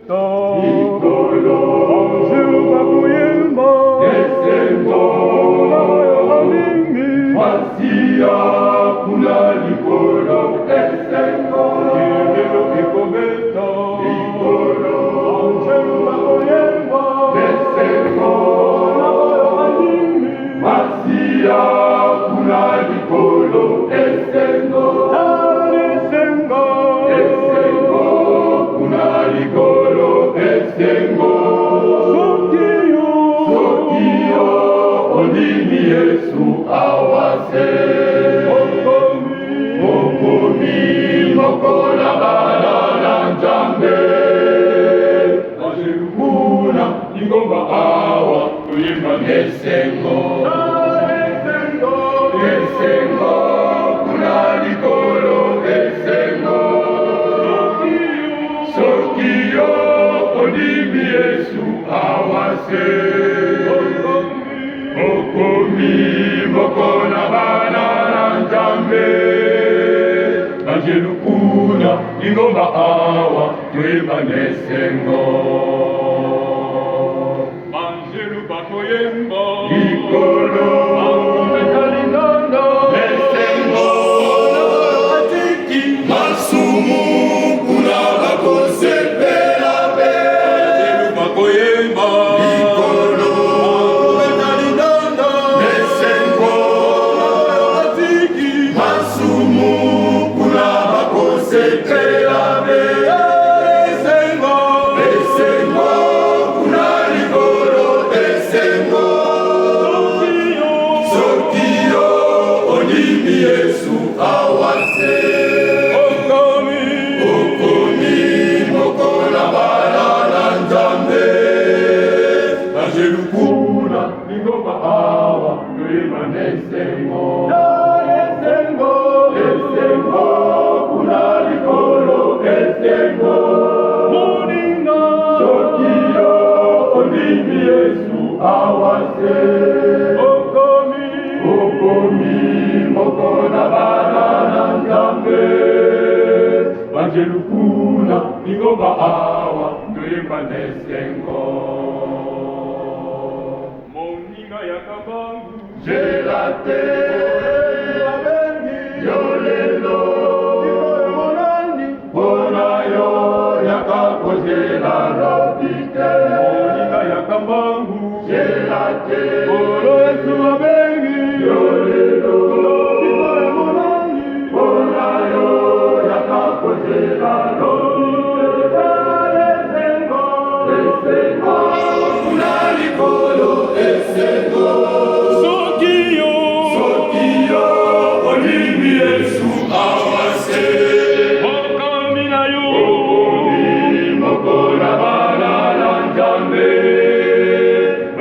Likolo Anjou bakuyemba Esengo Alingi Masia kuna likolo Esengo Kibelo kikobeta Likolo Anjou bakuyemba Esengo Alingi Masia kuna likolo Esengo Esengo Esengo kuna likolo Esengo Sokio Olimi Yesu awase Okomi Mokola bala na Nzambe Ajerukuna ingomba awa Tuyimba Esengo Esengo kuna likolo Esengo Sokio Olimi Yesu awase Okomi Mokola bana na Nzambe Anjelukuna ingomba awa Tuyimba Esengo Anjelu bakoyemba Likolo Angumekalinondo Esengo Atiki Masumu kuna bakosepela be Anjelu bakoyemba Likolo Angumekalinondo Esengo Atiki Masumu kuna bakosepela be Esengo Esengo kuna likolo Esengo Sokio Olimi Yesu awase Okomi Mokola bala na Nzambe Anjelukuna ingomba awa Tuyimba Esengo Esengo kuna likolo Esengo Sokio Olimi Yesu awase Okomi Mokola bala na Nzambe Anjelukuna ingomba awa Tuyimba Esengo Moninga ya kabangu Jelate Yolelo Bona yo yakakozela lobite Moninga ya kabangu Jelate Yesu abengi Yolelo Bona yo yakakozela lobite Esengo kuna likolo Esengo Sokio Olimi Yesu awase Okomi Mokola bala na Nzambe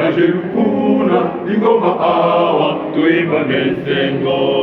Anjelukuna ingomba awa Tuyimba Esengo